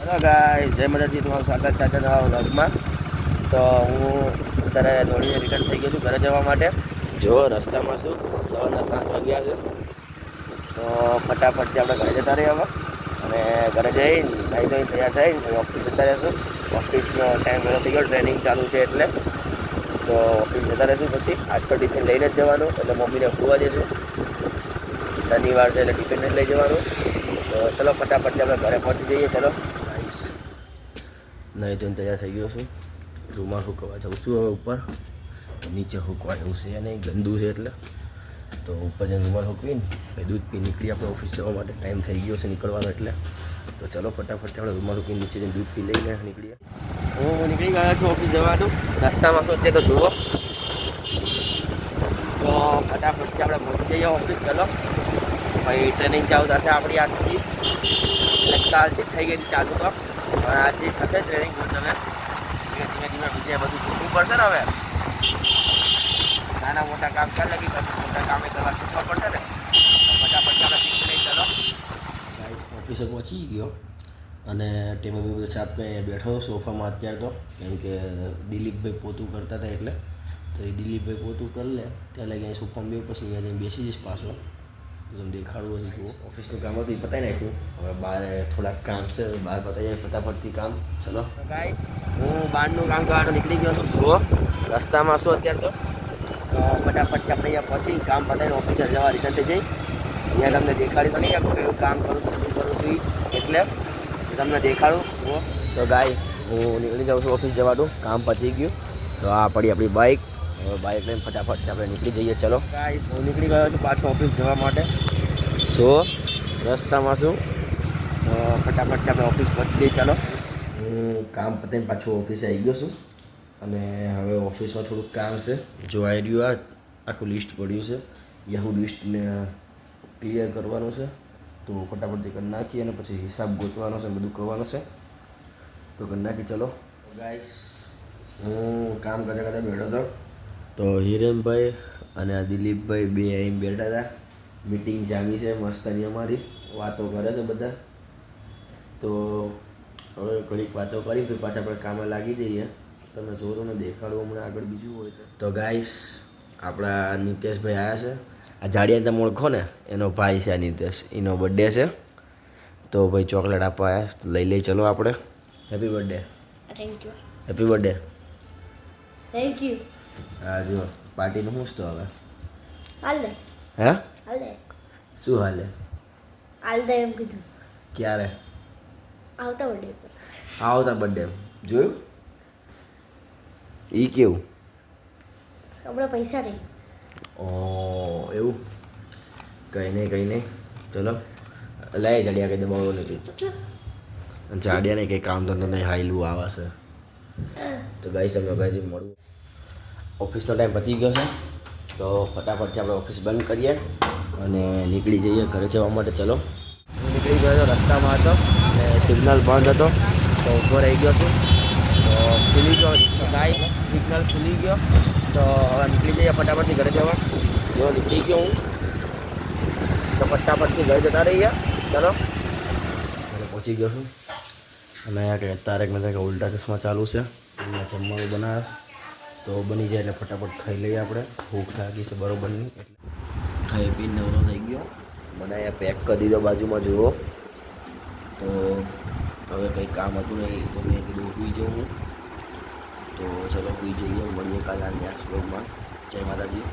Hello guys, જય માતાજી. તમારું સ્વાગત છે નવા વ્લોગમાં. તો હું અત્યારે દોડીને રિટર્ન થઈ ગયો છું ઘરે જવા માટે. જો રસ્તામાં શું સવારના 7 વાગ્યા છે, તો ફટાફટથી આપણે ઘરે જતા રહીએ હવે. અને ઘરે જઈને નાહી ધોઈને તૈયાર થઈને ઓફિસ જતા રહીશું. ઓફિસનો ટાઈમ વહેલો થઈ ગયો, ટ્રેનિંગ ચાલુ છે એટલે. તો ઓફિસ જતા રહીશું. પછી આજ તો ટિફિન લઈને જ જવાનું, એટલે મમ્મીને ખોવા દઈશું. શનિવાર છે એટલે ટિફિન જ લઈ જવાનું. તો ચલો ફટાફટથી આપણે ઘરે પહોંચી જઈએ. ચલો નહીં ધોઈને તૈયાર થઈ ગયો છું. રૂમાલ સૂકવવા જાઉં છું હવે ઉપર. નીચે સૂકવા જવું છે નહીં, ગંદુ છે એટલે. તો ઉપર જઈને રૂમાલ સૂકવીને પછી દૂધ પી નીકળી આપણે ઓફિસ જવા માટે. ટાઈમ થઈ ગયો છે નીકળવાનો એટલે. તો ચલો ફટાફટથી આપણે રૂમાલ સૂકવીને નીચે જઈને દૂધ પી લઈને નીકળીએ. હું નીકળી ગયો છું ઓફિસ જવાનું. રસ્તામાં શું અત્યારે તો જુઓ. તો ફટાફટથી આપણે પહોંચી જઈએ ઓફિસ. ચલો ભાઈ, ટ્રેનિંગ ચાલુ થશે આપણી આજથી. એટલે કાલથી જ થઈ ગઈ ચાલુ, તો પણ આજે થશે ટ્રેનિંગ. બહુ તમે ધીમે ધીમે બીજે બધું શીખવું પડશે ને હવે. નાના મોટા કામ ચાલે લગી પછી મોટા કામે કરવા શીખવા પડશે ને. ફટાફટ આપણે શીખી લઈ. ચલો ઓફિસે પહોંચી ગયો અને ટેબલ બેબલ સાફ કરીને બેઠો સોફામાં અત્યારે તો. કેમ કે દિલીપભાઈ પોતું કરતા હતા એટલે. તો એ દિલીપભાઈ પોતું કરી લે ત્યાં લગી અહીં સોફામાં બે પછી અહીંયા જઈને બેસી જઈશ પાછો. તો તમે દેખાડવું હશે જુઓ. ઓફિસનું કામ હતું એ પતાવી નાખ્યું. હવે બહાર થોડાક કામ છે, બહાર પતાવી જાય ફટાફટથી કામ. ચલો ગાઈસ, હું બહારનું કામ કરવાનું નીકળી ગયો છું. જુઓ રસ્તામાં શું અત્યારે તો ફટાફટથી આપણે અહીંયા પહોંચી કામ પતાવીને ઓફિસે જવા રિટર્ન થઈ જઈ. અહીંયા તમને દેખાડી તો નહીં આપું કેવું કામ કરું છું, શું કરું છું એટલે તમને દેખાડું. જુઓ તો ગાઈસ, હું નીકળી જાઉં છું ઓફિસ જવાનું. કામ પતી ગયું. તો આ પડી આપણી બાઇક. હવે બાઇક લઈને ફટાફટથી આપણે નીકળી જઈએ. ચલો ગાઈસ, હું નીકળી ગયો છું પાછો ઓફિસ જવા માટે. જો રસ્તામાં શું ફટાફટથી આપણે ઓફિસ પહોંચી જઈએ. ચાલો, હું કામ પતાવીને પાછું ઓફિસે આવી ગયો છું. અને હવે ઓફિસમાં થોડુંક કામ છે. જો આવી રહ્યું આ આખું લિસ્ટ પડ્યું છે. યાહુ લિસ્ટને ક્લિયર કરવાનું છે. તો ફટાફટથી કરી નાખી અને પછી હિસાબ ગોતવાનો છે, બધું કરવાનું છે. તો કરી નાખી. ચલો ગાઈસ, હું કામ કરતા કરતા બેઠો હતો. તો હિરેનભાઈ અને આ દિલીપભાઈ બે અહીં બેઠા હતા. મીટિંગ જામી છે મસ્તની અમારી. વાતો કરે છે બધા. તો હવે ઘડીક વાતો કરી પછી પાછા આપણે કામે લાગી જઈએ. તમે જો તમને દેખાડવું હમણાં આગળ બીજું હોય તો ગાઈસ, આપણા નીતેશભાઈ આવ્યા છે. આ જાડિયા તમે ઓળખો ને, એનો ભાઈ છે આ નીતેશ. એનો બર્થડે છે તો ભાઈ ચોકલેટ આપવા આવ્યા. તો લઈ ચલો આપણે. Happy birthday. Thank you. Happy birthday. Thank you. હા, જો પાર્ટીનું શું તો હવે હાલે હે હાલે શું હાલે? હાલતા એમ કીધું. ક્યારે? આવતા બર્થડે પર. આવતા બર્થડે જોયું? એ કેવું? આપણે પૈસા નહીં. ઓ એવું? કંઈ નહીં. ચલો લઈ જાડિયા કંઈ દબાવો નથી. જાડિયાને કંઈ કામ ધંધો નહીં, હાઈલું આવા છે. તો ગાઈસ, અમે ગાઈસ મળવું. ઓફિસનો ટાઈમ પતી ગયો છે. તો ફટાફટથી આપણે ઓફિસ બંધ કરીએ અને નીકળી જઈએ ઘરે જવા માટે. ચલો, હું નીકળી ગયો હતો, રસ્તામાં હતો અને સિગ્નલ બંધ હતો તો ઊભો રહી ગયો છું. તો ખુલી ગયો ગાઈસ, સિગ્નલ ખુલી ગયો. તો હવે નીકળી જઈએ ફટાફટથી ઘરે જવા. જો નીકળી ગયો હું, તો ફટાફટથી ઘરે જતા રહીએ. ચલો, ઘરે પહોંચી ગયો છું. અને અહીંયા કંઈ તારક મહેતા કે ઉલ્ટા ચશ્મા ચાલુ છે. અહીંયા જમવાનું બનાવે તો બની જાય એટલે ફટાફટ ખાઈ લઈએ આપણે. ભૂખ લાગી છે બરોબરની એટલે ખાઈ પીને નવરો થઈ ગયો. મને અહીંયા પેક કરી દીધો બાજુમાં જુઓ. તો હવે કંઈ કામ હતું નહીં તો મેં કીધું સૂઈ જાઉં હું. તો ચલો સૂઈ જઈએ. મળીએ કાલે નેક્સ્ટ વ્લોગમાં. જય માતાજી.